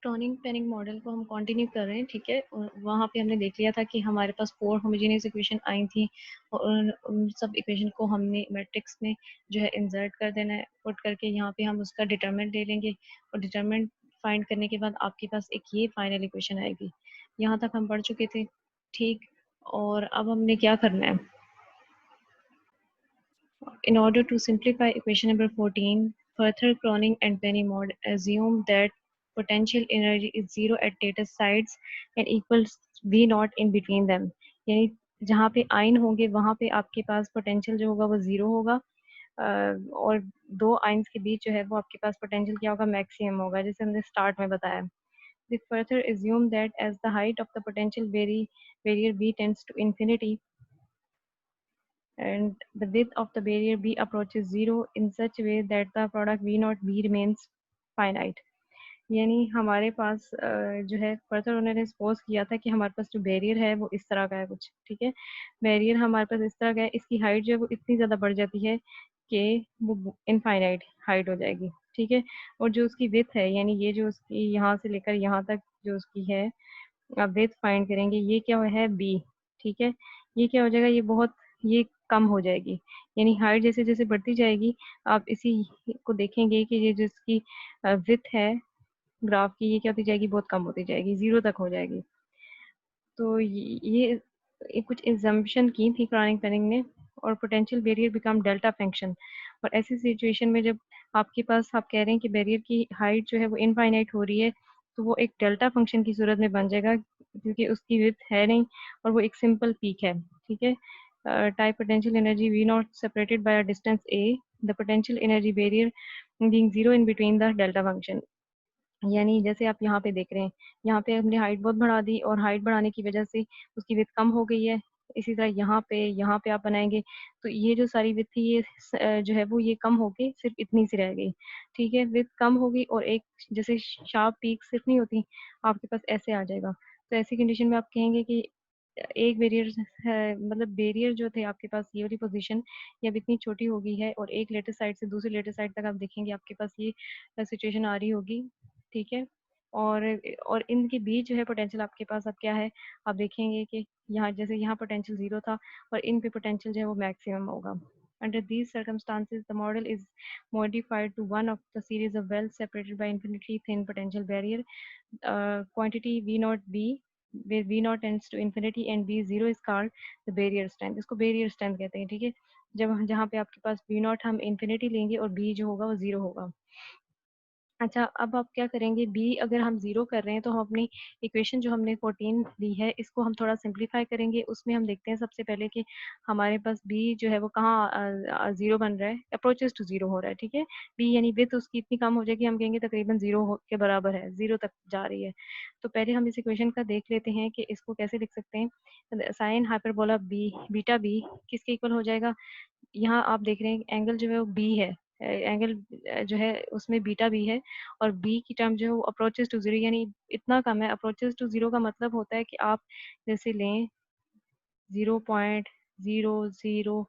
Kronig Penning model को हम continue कर रहे हैं, ठीक है। वहाँ पे हमने देख लिया था कि हमारे पास 4 होमोजेनियस इक्वेशन आई थी और उन सब इक्वेशन को हमने मैट्रिक्स में जो है इंसर्ट कर देना है। पुट करके यहाँ पे हम उसका डिटरमिनेंट ले लेंगे और डिटरमिनेंट फाइंड करने के बाद आपके पास एक ये फाइनल इक्वेशन आएगी। यहाँ तक हम पढ़ चुके थे, ठीक। और अब हमने क्या करना है, in order to simplify equation number 14, further Croning and Penny mod assume that potential energy is zero at data sites and equals V naught in between them। यानी जहाँ पे आइन होंगे वहाँ पे आपके पास पोटेंशियल जो होगा वो जीरो होगा, और दो आइंस के बीच जो है वो आपके पास पोटेंशियल क्या होगा, मैक्सिमम होगा, जैसे हमने स्टार्ट में बताया। They further assume that as the height of the potential barrier V tends to infinity and the width of the barrier B approaches zero in such a way that the product V naught B remains finite। यानी हमारे पास जो है further उन्होंने suppose किया था कि हमारे पास जो बैरियर है वो इस तरह का है कुछ, ठीक है। बैरियर हमारे पास इस तरह का है, इसकी हाइट जो है वो इतनी ज़्यादा बढ़ जाती है कि वो इनफाइनाइट हाइट हो जाएगी, ठीक है। और जो उसकी विथ है, यानी ये जो उसकी यहाँ से लेकर यहाँ तक जो उसकी है, आप विथ फाइंड करेंगे, ये क्या है, बी, ठीक है। ये क्या हो जाएगा, ये बहुत ये कम हो जाएगी, यानी हाइट जैसे जैसे बढ़ती जाएगी आप इसी को देखेंगे कि ये जिसकी विथ है ग्राफ की, ये क्या होती जाएगी, बहुत कम होती जाएगी, जीरो तक हो जाएगी। तो ये कुछ एग्जाम्पशन की थी क्रॉनिक पेनिंग ने, और potential barrier become delta function. और ऐसी सिचुएशन में जब आपके पास आप कह रहे हैं कि बैरियर की हाइट जो है वो इनफाइनाइट हो रही है, तो वो एक डेल्टा फंक्शन की सूरत में बन जाएगा, क्योंकि उसकी विड्थ है नहीं और वो एक सिंपल पीक है, ठीक है। Type potential energy V naught separated by a distance A, the potential energy barrier being zero in between the delta function. यानी जैसे आप यहाँ पे देख रहे हैं, यहाँ पे हमने हाइट बहुत बढ़ा दी और हाइट बढ़ाने की वजह से उसकी विड्थ कम हो गई है। इसी तरह यहाँ पे आप बनाएंगे तो ये जो सारी विड्थ थी ये जो है वो ये कम हो गई, सिर्फ इतनी सी रह गई, ठीक है। विड्थ कम होगी और एक जैसे शार्प पीक सिर्फ नहीं होती, आपके पास ऐसे आ जाएगा। तो ऐसी कंडीशन में आप कहेंगे कि एक बैरियर है, मतलब बैरियर जो थे आपके पास ये वाली पोजीशन ये अब इतनी छोटी हो गई है, और एक लेटेस्ट साइड से दूसरी लेटेस्ट साइड तक आप देखेंगे आपके पास ये सिचुएशन आ रही होगी, ठीक है। और इनके बीच जो है पोटेंशियल आपके पास अब क्या है, आप देखेंगे कि यहाँ जैसे यहाँ पोटेंशियल जीरो था और इन पे पोटेंशियल जो है वो मैक्सिमम होगा। Under these circumstances, the model is modified to one of the series of wells separated by infinitely thin potential barrier. Quantity V naught B, where V naught tends to infinity and B zero is called the barrier strength। इसको barrier strength कहते हैं, ठीक है। जब जहाँ पे आपके पास V naught हम infinity लेंगे और B जो होगा वो जीरो होगा। अच्छा, अब आप क्या करेंगे, बी अगर हम जीरो कर रहे हैं तो हम अपनी इक्वेशन जो हमने 14 ली है इसको हम थोड़ा सिंप्लीफाई करेंगे। उसमें हम देखते हैं सबसे पहले कि हमारे पास बी जो है वो कहाँ जीरो बन रहा है, अप्रोचेस टू जीरो हो रहा है, ठीक है। बी यानी विथ उसकी इतनी कम हो जाएगी, हम कहेंगे तकरीबन जीरो के बराबर है, जीरो तक जा रही है। तो पहले हम इस इक्वेशन का देख लेते हैं कि इसको कैसे लिख सकते हैं। Sine hyperbola B beta B किसके इक्वल हो जाएगा, यहाँ आप देख रहे हैं एंगल जो है वो बी है, एंगल जो है उसमें बीटा भी है, और बी की टर्म जो है वो अप्रोचेस टू जीरो, यानी इतना कम है। अप्रोचेस टू जीरो का मतलब होता है कि आप जैसे लें 0.00,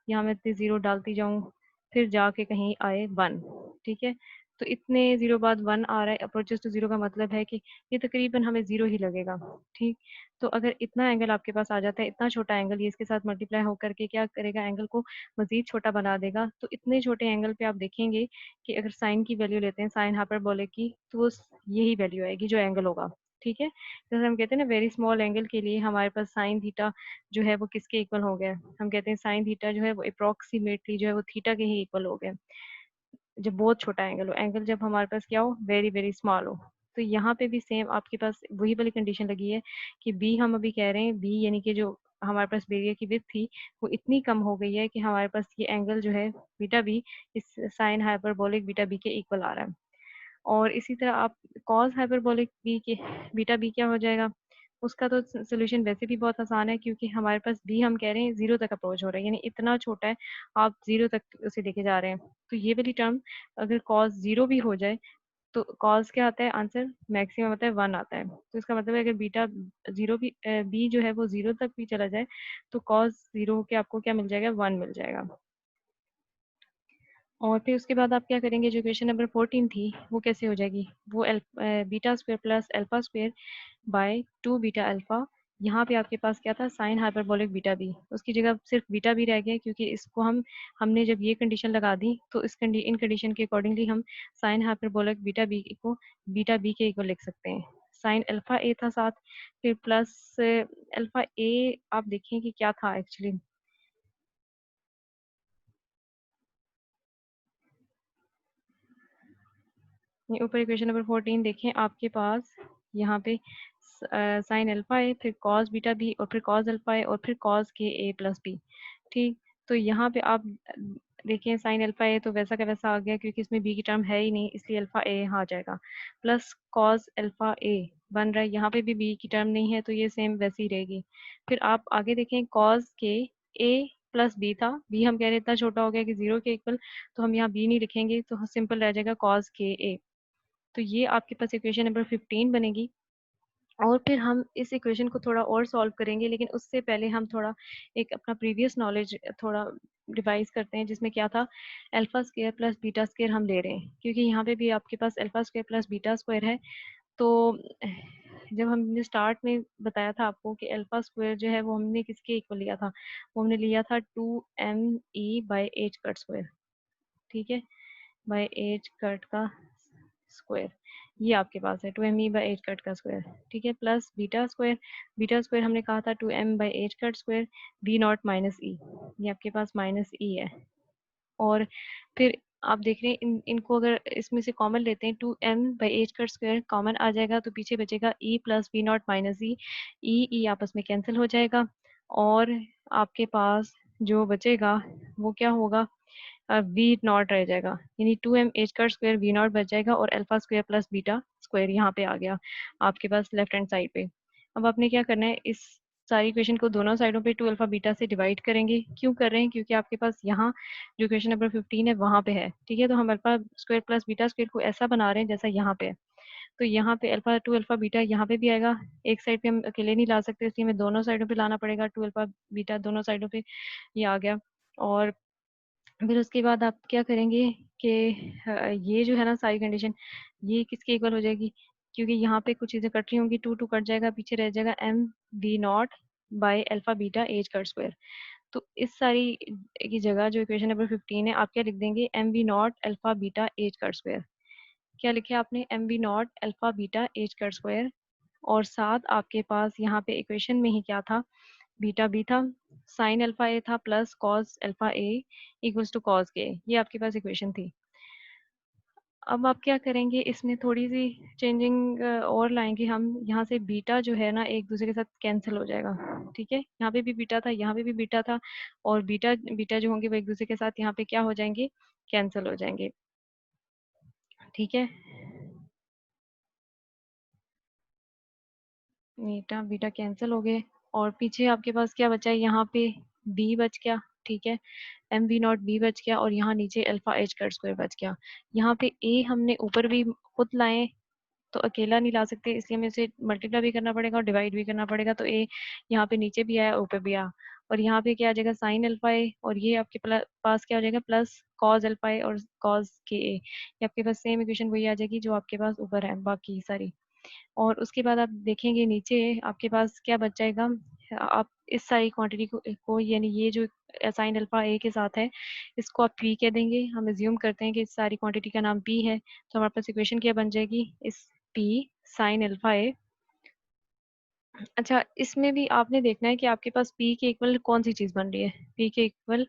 यहाँ मैं इतने जीरो डालती जाऊँ फिर जाके कहीं आए वन, ठीक है। तो इतने जीरो बाद वन आ रहा है, अप्रोचेस टू जीरो का मतलब है कि ये तकरीबन हमें जीरो ही लगेगा, ठीक। तो अगर इतना एंगल आपके पास आ जाता है, इतना छोटा एंगल, ये इसके साथ मल्टीप्लाई होकर के क्या करेगा, एंगल को मजीद छोटा बना देगा। तो इतने छोटे एंगल पे आप देखेंगे कि अगर साइन की वैल्यू लेते हैं, साइन हाइपरबोलिक की, तो वो यही वैल्यू आएगी जो एंगल होगा, ठीक है। जैसे हम कहते हैं ना वेरी स्मॉल एंगल के लिए हमारे पास साइन थीटा जो है वो किसके इक्वल हो गया, हम कहते हैं साइन थीटा जो है वो अप्रोक्सीमेटली जो है वो थीटा के ही इक्वल हो गया, जब बहुत छोटा एंगल हो। एंगल जब हमारे पास क्या हो, वेरी वेरी स्मॉल हो। तो यहाँ पे भी सेम आपके पास वही वाली कंडीशन लगी है कि बी हम अभी कह रहे हैं, बी यानी कि जो हमारे पास बैरियर की विड्थ थी वो इतनी कम हो गई है कि हमारे पास ये एंगल जो है बीटा बी इस साइन हाइपरबोलिक बीटा बी के इक्वल आ रहा है। और इसी तरह आप कॉस हाइपरबोलिक बी के बीटा बी क्या हो जाएगा, उसका तो सोल्यूशन वैसे भी बहुत आसान है, क्योंकि हमारे पास बी हम कह रहे हैं जीरो तक अप्रोच हो रहा है, यानी इतना छोटा है आप जीरो तक उसे लेके जा रहे हैं। तो ये वाली टर्म अगर कॉस जीरो भी हो जाए तो कॉस क्या आता है, आंसर मैक्सिमम आता है वन आता है। तो इसका मतलब है अगर बीटा जीरो भी बी जो है वो जीरो तक भी चला जाए तो कॉस जीरो के आपको क्या मिल जाएगा, वन मिल जाएगा। और फिर उसके बाद आप क्या करेंगे, जो इक्वेशन नंबर 14 थी वो कैसे हो जाएगी, वो beta square plus alpha square by 2 beta alpha. यहाँ पे आपके पास क्या था, साइन हाइपरबोलिक बीटा बी, उसकी जगह सिर्फ बीटा बी रह गया, क्योंकि इसको हमने जब ये कंडीशन लगा दी तो इन कंडीशन के अकॉर्डिंगली हम साइन हाइपरबोलिक बीटा बी के इक्वल लिख सकते हैं। साइन अल्फा ए था साथ, फिर प्लस अल्फा ए, आप देखें कि क्या था एक्चुअली, ये ऊपर इक्वेशन नंबर 14 देखें आपके पास, यहाँ पे साइन अल्फा है, फिर कॉस बीटा बी, और फिर कॉस अल्फा है, और फिर कॉस के ए प्लस बी। ठीक, तो यहाँ पे आप देखें साइन अल्फा ए तो वैसा का वैसा आ गया, क्योंकि इसमें बी की टर्म है ही नहीं, इसलिए अल्फा ए यहाँ आ जाएगा, प्लस कॉस अल्फा ए बन रहा है, यहाँ पे भी बी की टर्म नहीं है तो ये सेम वैसी ही रहेगी। फिर आप आगे देखें, कॉस के ए प्लस बी था, बी हम कह रहे हैं इतना छोटा हो गया कि 0 के इक्वल, तो हम यहाँ बी नहीं लिखेंगे, तो सिंपल रह जाएगा कॉस के ए। तो ये आपके पास इक्वेशन नंबर 15 बनेगी। और फिर हम इस इक्वेशन को थोड़ा और सॉल्व करेंगे, लेकिन उससे पहले हम थोड़ा एक अपना प्रीवियस नॉलेज थोड़ा रिवाइज करते हैं, जिसमें क्या था, alpha square plus beta square हम ले रहे हैं, क्योंकि यहाँ पे भी आपके पास alpha square plus beta square है। तो जब हमने स्टार्ट में बताया था आपको कि अल्फा स्क्वायर जो है वो हमने किसके इक्वल लिया था, वो हमने लिया था 2me by H cut square, ठीक है, बाय एच कट का स्क्वायर, ये आपके पास है 2me बाई एच कट का स्क्वायर, ठीक है, प्लस बीटा स्क्वायर हमने कहा था 2m by H cut square B not minus E, ये आपके पास माइनस ई है। और फिर आप देख रहे हैं इनको अगर इसमें से कॉमन लेते हैं, 2m by H cut square common आ जाएगा, तो पीछे बचेगा e plus b not minus e, e आपस में कैंसिल हो जाएगा, और आपके पास जो बचेगा वो क्या होगा, वी नॉट रह जाएगा, यानी 2m H cut square V naught बच जाएगा, और alpha square plus beta square यहाँ पे आ गया आपके पास लेफ्ट हैंड साइड पे। अब आपने क्या करना है, इस सारी इक्वेशन को दोनों साइडों पे 2 अल्फा बीटा से डिवाइड करेंगे। क्यों कर रहे हैं, क्योंकि आपके पास यहाँ जो इक्वेशन नंबर 15 है वहाँ पे है, ठीक है, तो हम alpha square plus beta square को ऐसा बना रहे हैं जैसा यहाँ पे है। तो यहाँ पे अल्फा 2 अल्फा बीटा यहाँ पे भी आएगा, एक साइड पे हम अकेले नहीं ला सकते, इसलिए हमें दोनों साइडों पे लाना पड़ेगा, 2 अल्फा बीटा दोनों साइडों पे ये आ गया। और फिर उसके बाद आप क्या करेंगे कि ये जो है ना सारी कंडीशन, ये किसके इक्वल हो जाएगी, क्योंकि यहाँ पे कुछ चीज़ें कट रही होंगी, 2 2 कट जाएगा, पीछे रह जाएगा m v not by alpha beta H cut square. तो इस सारी की जगह जो इक्वेशन नंबर 15 है, आप क्या लिख देंगे, m v not alpha beta H cut square. क्या लिखे आपने, m v not alpha beta H cut square, और साथ आपके पास यहाँ पे इक्वेशन में ही क्या था, बीटा बी था, साइन अल्फा ए था, plus cos alpha A equals to cos K, ये आपके पास इक्वेशन थी। अब आप क्या करेंगे, इसमें थोड़ी सी चेंजिंग और लाएंगे हम, यहाँ से बीटा जो है ना एक दूसरे के साथ कैंसिल हो जाएगा, ठीक है, यहाँ पे भी बीटा था, यहाँ पे भी बीटा था, और बीटा बीटा जो होंगे वो एक दूसरे के साथ यहाँ पे क्या हो जाएंगे, कैंसिल हो जाएंगे, ठीक है, बीटा बीटा कैंसिल हो गए, और पीछे आपके पास क्या बचा है, यहाँ पे बी बच गया, ठीक है, एम बी नॉट बी बच गया, और यहाँ नीचे अल्फा एच कट स्क्वायर बच गया। यहाँ पे ए हमने ऊपर भी खुद लाए, तो अकेला नहीं ला सकते, इसलिए हमें इसे मल्टीप्लाई भी करना पड़ेगा और डिवाइड भी करना पड़ेगा, तो ए यहाँ पे नीचे भी आया ऊपर भी आया, और यहाँ पे क्या आ जाएगा, साइन अल्फा ए, और ये आपके पास क्या हो जाएगा, प्लस कॉज अल्फा ए और कॉज के ए, ये आपके पास सेम इक्वेशन वही आ जाएगी जो आपके पास ऊपर है बाकी सारी। और उसके बाद आप देखेंगे नीचे आपके पास क्या बच जाएगा, आप इस सारी क्वांटिटी को यानी ये जो साइन अल्फा ए के साथ है, इसको आप पी कह देंगे, हम एज्यूम करते हैं कि इस सारी क्वांटिटी का नाम पी है, तो हमारे पास इक्वेशन क्या बन जाएगी, इस पी साइन अल्फा ए। अच्छा, इसमें भी आपने देखना है कि आपके पास पी के इक्वल कौन सी चीज़ बन रही है, पी के इक्वल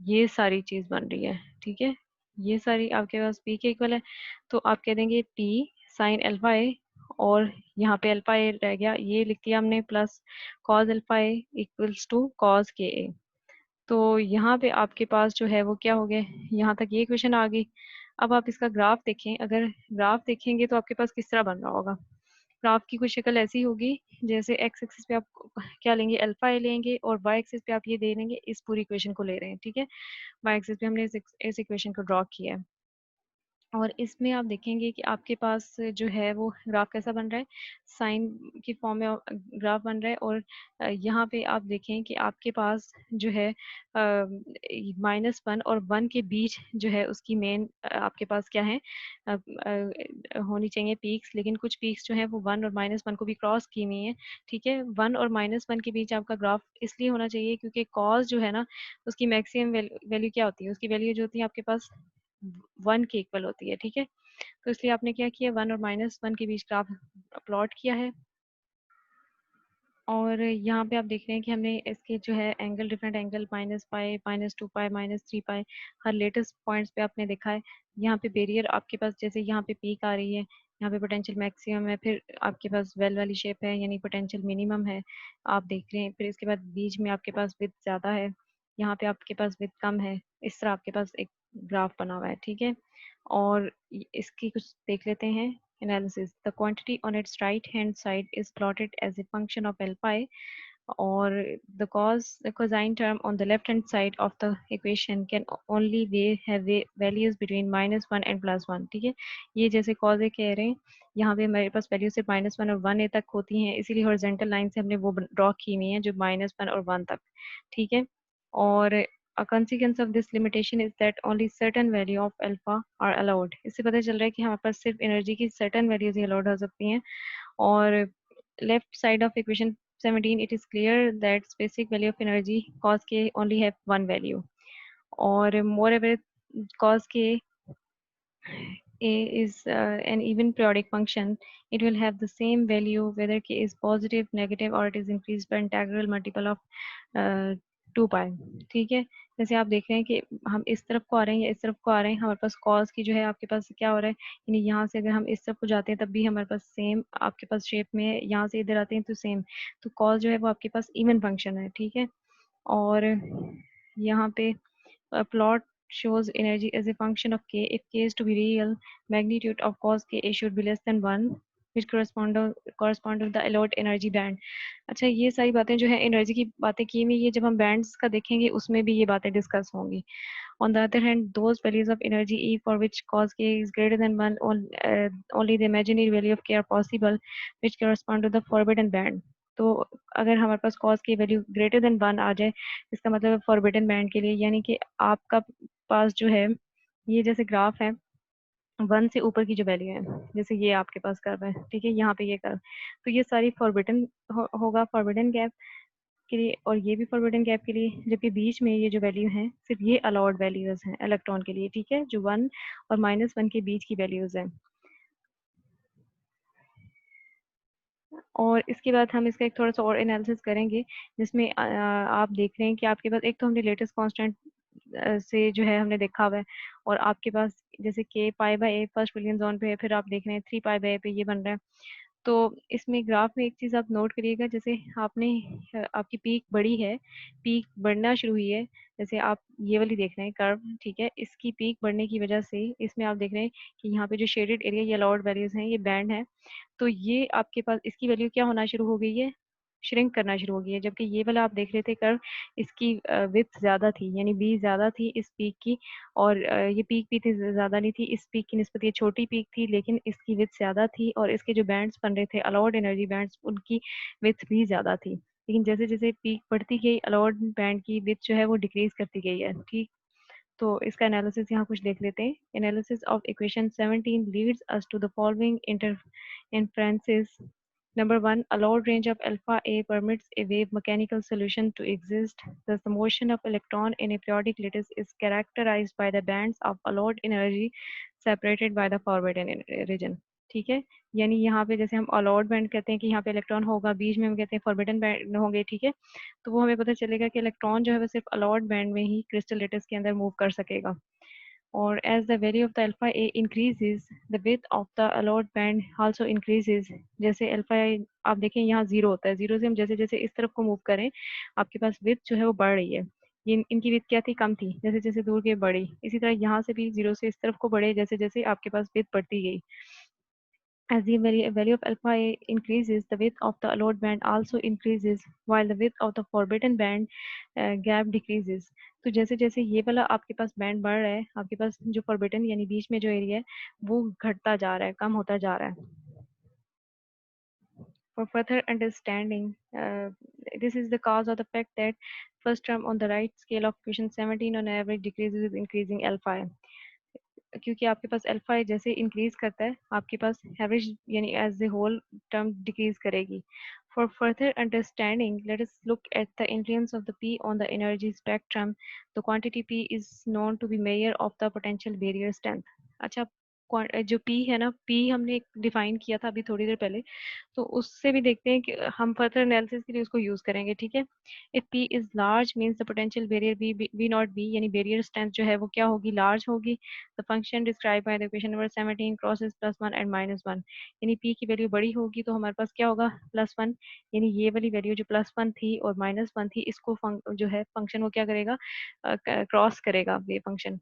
ये सारी चीज़ बन रही है, ठीक है, ये सारी आपके पास पी के इक्वल है, तो आप कह देंगे पी साइन अल्फा ए, और यहाँ पे अल्फा ए रह गया, ये लिख दिया हमने, plus cos alpha A equals to cos K A. तो यहाँ पे आपके पास जो है वो क्या हो गया, यहाँ तक ये क्वेश्चन आ गई। अब आप इसका ग्राफ देखें, अगर ग्राफ देखेंगे तो आपके पास किस तरह बन रहा होगा, ग्राफ की कुछ शक्ल ऐसी होगी, जैसे एक्स एक्सिस पे आप क्या लेंगे, अल्फा ए लेंगे, और वाई एक्सिस पे आप ये दे लेंगे, इस पूरी इक्वेशन को ले रहे हैं, ठीक है, वाई एक्सिस पे हमने इस इक्वेशन को ड्रॉ किया है। और इसमें आप देखेंगे कि आपके पास जो है वो ग्राफ कैसा बन रहा है, साइन की फॉर्म में ग्राफ बन रहा है। और यहाँ पे आप देखें कि आपके पास जो है -1 और 1 के बीच जो है उसकी मेन आपके पास क्या है, होनी चाहिए पीक्स, लेकिन कुछ पीक्स जो है वो 1 और -1 को भी क्रॉस की हुई है। ठीक है, 1 और -1 के बीच आपका ग्राफ इसलिए होना चाहिए क्योंकि कॉज जो है ना उसकी मैक्सिमम वैल्यू क्या होती है, उसकी वैल्यू जो होती है आपके पास 1 के इक्वल होती है। ठीक है, तो इसलिए आपने क्या किया, 1 और -1 के बीच ग्राफ प्लॉट किया है। और यहाँ पे आप देख रहे हैं कि हमने इसके जो है एंगल, डिफरेंट एंगल -पाई, -2 पाई, -3 पाई, हर लेटेस्ट पॉइंट्स पे आपने देखा है। यहाँ पे बैरियर आपके पास जैसे यहाँ पे पीक आ रही है, यहाँ पे पोटेंशियल मैक्सिमम है, फिर आपके पास वेल वाली शेप है यानी पोटेंशियल मिनिमम है, आप देख रहे हैं। फिर इसके बाद बीच में आपके पास विड्थ ज़्यादा है, यहाँ पे आपके पास विड्थ कम है। इस तरह आपके पास एक ग्राफ बना हुआ है। ठीक है, और इसकी कुछ देख लेते हैं analysis. The quantity on its right hand side is plotted as a function of L pi, or the cosine term on the left hand side of the equation can only have values between -1 and +1. ठीक है, ये जैसे cos a कह रहे हैं, यहाँ पे हमारे पास वैल्यू सिर्फ -1 और 1 a तक होती हैं, इसीलिए हॉरिजॉन्टल लाइन से हमने वो ड्रॉ की हुई है जो -1 और 1 तक। ठीक है, और a consequence of this limitation is that only certain value of alpha are allowed. इससे पता चल रहा है कि हमारे पास सिर्फ एनर्जी की certain values ही allowed हो सकती हैं। और left side of equation 17 it is clear that specific value of energy cos k only have one value. और moreover cos k a is an even periodic function. It will have the same value whether k is positive, negative, or it is increased by integral multiple of 2 पाई। ठीक है, जैसे आप देख रहे हैं कि हम इस तरफ को आ रहे हैं या इस तरफ को आ रहे हैं, हमारे पास कॉस की जो है आपके पास क्या हो रहा है, यानी यहाँ से अगर हम इस तरफ को जाते हैं तब भी हमारे पास सेम आपके पास शेप में है, यहाँ से इधर आते हैं तो सेम। तो कॉस जो है वो आपके पास इवन फंक्शन है। ठीक है, और यहाँ पे plot shows energy as a function of k. If k is to be real, magnitude of cos ka should be less than 1, which correspond to the allowed energy band. अच्छा, ये सारी बातें जो है एनर्जी की बातें की हुई, ये जब हम बैंड्स का देखेंगे उसमें भी ये बातें डिस्कस होंगी। On the other hand, those values of energy E for which cos k is greater than 1, only the imaginary value of k are possible, which correspond to the forbidden band. तो अगर हमारे पास cos की value greater than 1 आ जाए, इसका मतलब forbidden band के लिए, यानी कि आपका पास जो है ये जैसे ग्राफ है, 1 से ऊपर की जो वैल्यू है, जैसे ये आपके पास कर्व है, ठीक है, यहाँ पे ये कर्व, तो ये सारी फॉरबिडन होगा फॉरबिडन गैप के लिए, और ये भी फॉरबिडन गैप के लिए, जबकि बीच में ये जो वैल्यू है सिर्फ ये अलाउड वैल्यूज हैं इलेक्ट्रॉन के लिए। ठीक है, जो 1 और -1 के बीच की वैल्यूज हैं। और इसके बाद हम इसका एक थोड़ा सा और एनालिसिस करेंगे, जिसमें आप देख रहे हैं कि आपके पास एक तो हमने लेटेस्ट कांस्टेंट से जो है हमने देखा हुआ है, और आपके पास जैसे के π/a फर्स्ट विलियन जोन पे है, फिर आप देख रहे हैं 3 π/a पे ये बन रहा है। तो इसमें ग्राफ में एक चीज़ आप नोट करिएगा, जैसे आपने आपकी पीक बढ़ी है, पीक बढ़ना शुरू हुई है, जैसे आप ये वाली देख रहे हैं कर्व, ठीक है, इसकी पीक बढ़ने की वजह से इसमें आप देख रहे हैं कि यहाँ पे जो शेडेड एरिया ये अलाउड वैल्यूज हैं, ये बैंड है, तो ये आपके पास इसकी वैल्यू क्या होना शुरू हो गई है, श्रिंक करना शुरू हो गई है। जबकि ये वाला आप देख रहे थे कर्व, इसकी विड्थ ज़्यादा थी, यानी बी ज़्यादा थी इस पीक की, और ये पीक भी थी ज़्यादा नहीं थी इस पीक की निस्बत, ये छोटी पीक थी लेकिन इसकी विड्थ ज़्यादा थी, और इसके जो बैंड्स बन रहे थे अलाउड एनर्जी बैंड्स, उनकी विड्थ भी ज़्यादा थी। लेकिन जैसे जैसे पीक बढ़ती गई, अलाउड बैंड की विड्थ जो है वो डिक्रीज करती गई है। ठीक, तो इसका एनालिसिस यहाँ कुछ देख लेते हैं। Analysis of equation 17 leads us to the following inferences. Number one, allowed range of alpha A permits a wave mechanical solution to exist. Thus, the motion of electron in a periodic lattice is characterized by the bands of allowed energy separated by the forbidden region. ठीक है, यानी यहाँ पे जैसे हम allowed band कहते हैं कि यहाँ पे इलेक्ट्रॉन होगा, बीच में हम कहते हैं फॉरबिडन बैंड होंगे। ठीक है, तो वो हमें पता चलेगा कि इलेक्ट्रॉन जो है वो सिर्फ अलाउड बैंड में ही क्रिस्टल लेटिस के अंदर मूव कर सकेगा। और as the value of the alpha A increases, the width of the allowed band also increases. जैसे alpha A आप देखें यहाँ 0 होता है, 0 से हम जैसे जैसे इस तरफ को मूव करें, आपके पास width जो है वो बढ़ रही है। ये इनकी width क्या थी, कम थी, जैसे जैसे दूर के बढ़ी, इसी तरह यहाँ से भी 0 से इस तरफ को बढ़े, जैसे जैसे आपके पास width बढ़ती गई। As the value of alpha A increases, the width of the allowed band also increases, while the width of the forbidden band gap decreases. तो जैसे जैसे ये वाला आपके पास बैंड बढ़ रहा है, आपके पास जो फॉरबिडन यानी बीच में जो एरिया है वो घटता जा रहा है, कम होता जा रहा है। For further understanding, this is the cause of the fact that first term on the right scale of equation 17 on average decreases with increasing alpha. क्योंकि आपके पास अल्फा जैसे इंक्रीज करता है, आपके पास एवरेज यानी as a whole term decrease करेगी। For further understanding, let us look at the influence of the P on the energy spectrum. The quantity P is known to be measure of the potential barrier strength. अच्छा, जो P है ना, P हमने define किया था अभी थोड़ी देर पहले, तो उससे भी देखते हैं कि हम फर्दर एनालिसिस के लिए उसको यूज करेंगे, ठीक है। If P is large means the potential barrier B naught B, यानी बैरियर स्ट्रेंथ जो है वो क्या होगी, लार्ज होगी। The function describe by the equation number 17 crosses +1 and -1, यानी P की वैल्यू बड़ी होगी तो हमारे पास क्या होगा, +1, यानी ये वाली वैल्यू जो +1 थी और -1 थी, इसको जो है फंक्शन वो क्या करेगा, क्रॉस करेगा ये function,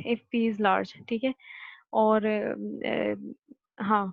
if P is large, ठीक है। और हाँ,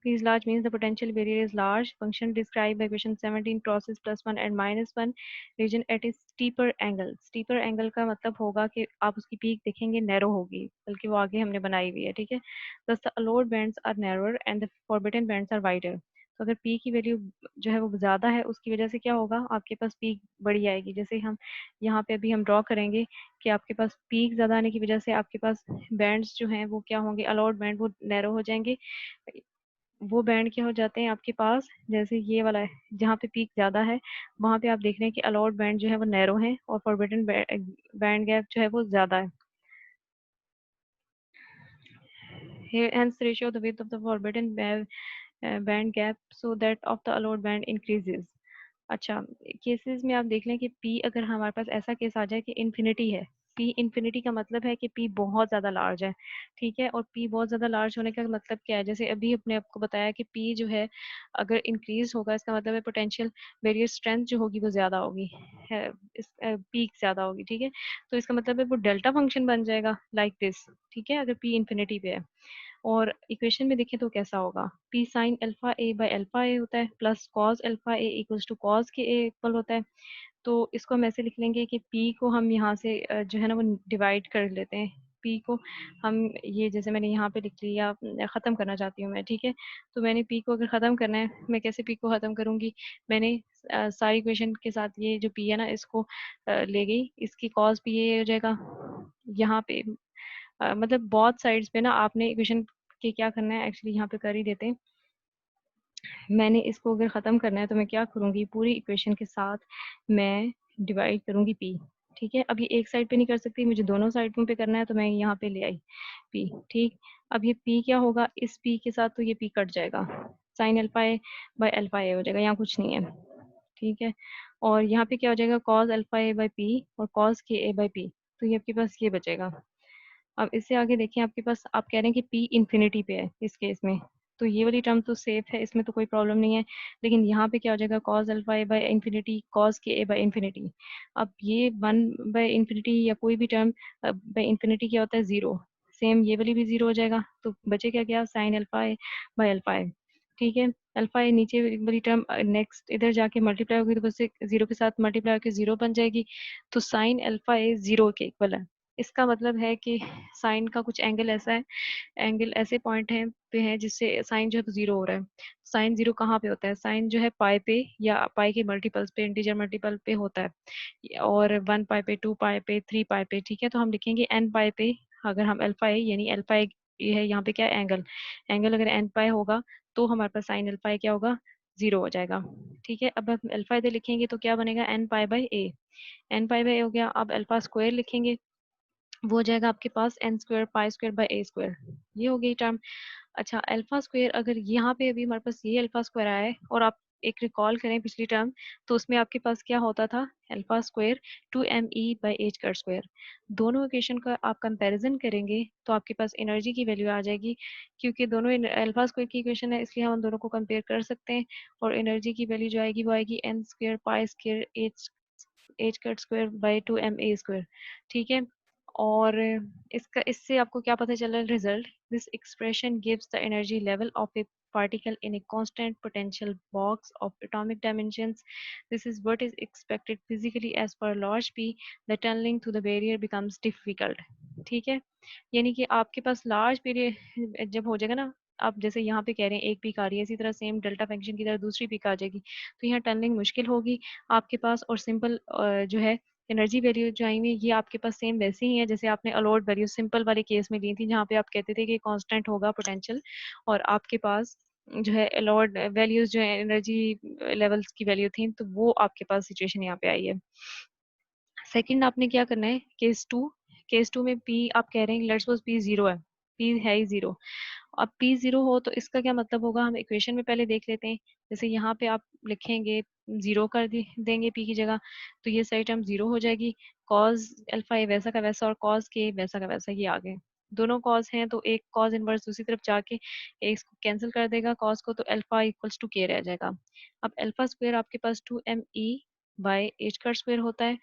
P is large means the potential barrier is large. Function described by equation 17 crosses +1 and -1 region at a steeper angle. Steeper angle का मतलब होगा कि आप उसकी पीक देखेंगे नैरो होगी, बल्कि वो आगे हमने बनाई हुई है, ठीक है। Thus the allowed bands are narrower and the forbidden bands are wider. तो अगर P की वैल्यू जो है वो ज़्यादा है, उसकी वजह से क्या होगा, आपके पास पीक बड़ी आएगी। जैसे हम यहाँ पे अभी हम ड्रॉ करेंगे कि आपके पास पीक ज़्यादा आने की वजह से आपके पास बैंड्स जो हैं वो क्या होंगे, अलाउड बैंड वो नैरो हो जाएंगे। वो बैंड क्या हो जाते हैं आपके पास, जैसे ये वाला है जहाँ पे पीक ज़्यादा है, वहाँ पे आप देख रहे हैं कि अलाउड बैंड जो है वो नैरो है और फॉरबिडन बैंड गैप जो है वो ज़्यादा है। Hence the ratio of the width of the forbidden band gap so that of the allowed band increases. अच्छा, केसेस में आप देख लें कि P अगर हमारे पास ऐसा केस आ जाए कि इन्फिनिटी है, P इन्फिनिटी का मतलब है कि P बहुत ज़्यादा लार्ज है, ठीक है। और P बहुत ज़्यादा लार्ज होने का मतलब क्या है, जैसे अभी अपने आपको बताया कि P जो है अगर इंक्रीज होगा, इसका मतलब है पोटेंशियल बैरियर स्ट्रेंथ जो होगी वो ज़्यादा होगी, है इस पीक ज़्यादा होगी, ठीक है। तो इसका मतलब है वो डेल्टा फंक्शन बन जाएगा लाइक दिस, ठीक है, अगर P इन्फिनिटी पे है। और इक्वेशन में देखें तो कैसा होगा, p sine alpha a by alpha a होता है plus cos alpha A equals to cos के ए इक्वल होता है। तो इसको हम ऐसे लिख लेंगे कि पी को हम यहाँ से जो है ना वो डिवाइड कर लेते हैं। पी को हम ये जैसे मैंने यहाँ पे लिख लिया, ख़त्म करना चाहती हूँ मैं, ठीक है। तो मैंने पी को अगर ख़त्म करना है, मैं कैसे पी को ख़त्म करूँगी, मैंने सारी इक्वेशन के साथ ये जो पी है ना इसको ले गई, इसकी कॉस भी ये हो जाएगा यहाँ पे, मतलब बहुत साइड्स पे ना आपने इक्वेशन के क्या करना है, एक्चुअली यहाँ पे कर ही देते हैं। मैंने इसको अगर ख़त्म करना है तो मैं क्या करूँगी, पूरी इक्वेशन के साथ मैं डिवाइड करूँगी पी, ठीक है। अब ये एक साइड पे नहीं कर सकती, मुझे दोनों साइडों पे करना है, तो मैं यहाँ पे ले आई पी, ठीक। अब ये पी क्या होगा, इस पी के साथ तो ये पी कट जाएगा, sine alpha a by alpha a हो जाएगा, यहाँ कुछ नहीं है, ठीक है। और यहाँ पे क्या हो जाएगा, cos alpha a by P और कॉस के ए बाई पी, तो ये आपके पास ये बचेगा। अब इससे आगे देखें, आपके पास आप कह रहे हैं कि पी इन्फिनिटी पे है इस केस में, तो ये वाली टर्म तो सेफ है, इसमें तो कोई प्रॉब्लम नहीं है। लेकिन यहाँ पे क्या हो जाएगा, cos alpha a by infinity cos के ए बाई इन्फिनिटी। अब ये 1 बाई इन्फिनिटी या कोई भी टर्म बाई इन्फिनिटी क्या होता है, जीरो। सेम ये वाली भी जीरो हो जाएगा, तो बचे क्या गया, sine alpha a by alpha a, ठीक है। अल्फा ए नीचे वाली टर्म नेक्स्ट इधर जाके मल्टीप्लाई होगी, तो बस जीरो के साथ मल्टीप्लाई होकर जीरो बन जाएगी, तो साइन अल्फा ए जीरो के इक्वल है। इसका मतलब है कि साइन का कुछ एंगल ऐसा है, एंगल ऐसे पॉइंट है पे है जिससे साइन जो है जीरो हो रहा है। साइन जीरो कहाँ पे होता है, साइन जो है पाई पे या पाई के मल्टीपल्स पे, इंटीजर मल्टीपल पे होता है, और 1 पाई पे, 2 पाई पे, 3 पाई पे, ठीक है। तो हम लिखेंगे एन पाई पे, अगर हम अल्फा ए यानी अल्फा ये है यहाँ पे क्या एंगल, एंगल अगर एन पाई होगा तो हमारे पास साइन अल्फा ए क्या होगा, जीरो हो जाएगा, ठीक है। अब हम अल्फा इधर लिखेंगे तो क्या बनेगा, n pi by a, n pi by a हो गया। अब अल्फा स्क्वायर लिखेंगे, वो हो जाएगा आपके पास n square pi square by a square, ये हो गई टर्म। अच्छा, अल्फा स्क्वायर अगर यहाँ पे अभी हमारे पास ये अल्फा स्क्वायर आया है और आप एक रिकॉल करें पिछली टर्म, तो उसमें आपके पास क्या होता था, alpha square 2 me by H कर स्क्वायर। दोनों इक्वेशन का आप कंपैरिजन करेंगे तो आपके पास एनर्जी की वैल्यू आ जाएगी, क्योंकि दोनों अल्फा स्क्वायर की इक्वेशन है, इसलिए हम दोनों को कंपेयर कर सकते हैं। और एनर्जी की वैल्यू जो आएगी वो आएगी N square pi square H cut square by 2 ma square, ठीक है। और इसका इससे आपको क्या पता चला result, this expression gives the energy level of a particle in a constant potential box of atomic dimensions. This is what is expected physically as per large p. The tunneling to the barrier becomes difficult. ठीक है, यानी कि आपके पास large period जब हो जाएगा ना, आप जैसे यहाँ पे कह रहे हैं एक पीक आ रही है, इसी तरह सेम डेल्टा फंक्शन की तरह दूसरी पीक आ जाएगी, तो यहाँ टनलिंग मुश्किल होगी आपके पास। और सिंपल जो है एनर्जी वैल्यू जो आई हुई ये आपके पास सेम वैसी ही है जैसे आपने अलोड वैल्यू सिंपल वाले केस में ली थी, जहाँ पे आप कहते थे कि कांस्टेंट होगा पोटेंशियल, और आपके पास जो है अलोड वैल्यूज जो है एनर्जी लेवल्स की वैल्यू थी, तो वो आपके पास सिचुएशन यहाँ पे आई है। सेकंड आपने क्या करना है, केस टू में पी आप कह रहे हैं लेट्स सपोज पी जीरो है, पी है ही जीरो। अब पी जीरो हो तो इसका क्या मतलब होगा, हम इक्वेशन में पहले देख लेते हैं। जैसे यहाँ पे आप लिखेंगे जीरो कर देंगे पी की जगह, तो ये सारी टर्म जीरो हो जाएगी। कॉज अल्फा ए वैसा का वैसा और कॉज के वैसा का वैसा, ये आ गए। दोनों कॉज हैं तो एक कॉज इनवर्स दूसरी तरफ जाके इसको कैंसिल कर देगा कॉज को, तो अल्फा इक्वल्स टू के रह जाएगा। अब अल्फा स्क्वायर आपके पास 2m e बाय एच का स्क्वायर होता है।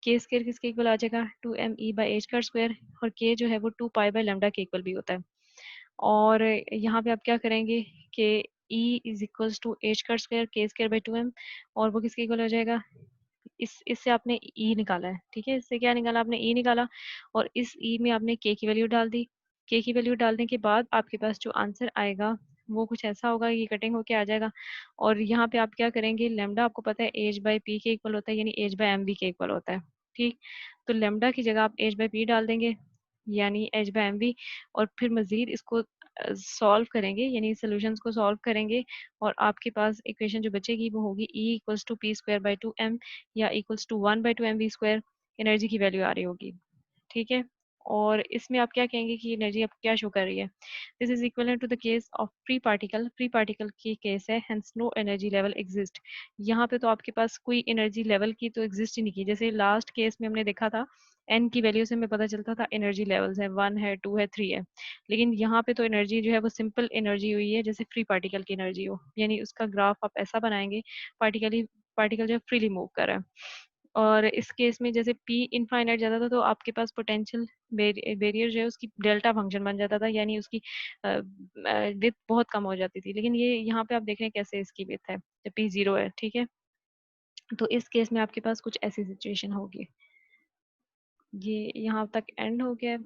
के स्क्वायर किसके इक्वल आ जाएगा, 2m e बाई एच का स्क्वायर, और के जो है वो 2 पाई बाई लेमडा के इक्वल भी होता है। और यहाँ पे आप क्या करेंगे कि e is equals to H का square K square by 2m, और वो किसके इक्वल हो जाएगा, इससे आपने e निकाला है, ठीक है, इससे क्या निकाला आपने, e निकाला, और इस e में आपने k की वैल्यू डाल दी। k की वैल्यू डालने के बाद आपके पास जो आंसर आएगा वो कुछ ऐसा होगा, ये कटिंग होके आ जाएगा। और यहाँ पे आप क्या करेंगे, लेमडा आपको पता है एच बाई पी के इक्वल होता है, यानी एच बाई एम बी के इक्वल होता है, ठीक। तो लेमडा की जगह आप एच बाई पी डाल देंगे, यानी एच बाई एम बी, और फिर मजीद इसको सॉल्व करेंगे, यानी सॉल्यूशंस को सॉल्व करेंगे, और आपके पास इक्वेशन जो बचेगी वो होगी E equals to P square by 2m, या equals to 1/2mv square, energy की वैल्यू आ रही होगी, ठीक है। और इसमें आप क्या कहेंगे कि एनर्जी अब क्या शो कर रही है, this is equal to the case of free particle की केस है, hence no energy level exist. यहाँ पे तो आपके पास कोई एनर्जी लेवल की तो एग्जिस्ट ही नहीं की, जैसे लास्ट केस में हमने देखा था एन की वैल्यू से हमें पता चलता था एनर्जी लेवल्स है, 1 है, 2 है, 3 है। लेकिन यहाँ पे तो एनर्जी जो है वो सिंपल एनर्जी हुई है जैसे फ्री पार्टिकल की एनर्जी हो, यानी उसका ग्राफ आप ऐसा बनाएंगे, पार्टिकल जो है फ्रीली मूव कर रहा है। और इस केस में जैसे p इनफाइनाइट जाता था तो आपके पास पोटेंशियल बैरियर जो है उसकी डेल्टा फंक्शन बन जाता था, यानी उसकी विड्थ बहुत कम हो जाती थी। लेकिन ये यहाँ पे आप देख रहे हैं कैसे इसकी विड्थ है जब p जीरो है, ठीक है। तो इस केस में आपके पास कुछ ऐसी सिचुएशन होगी। ये यहाँ तक एंड हो गया है।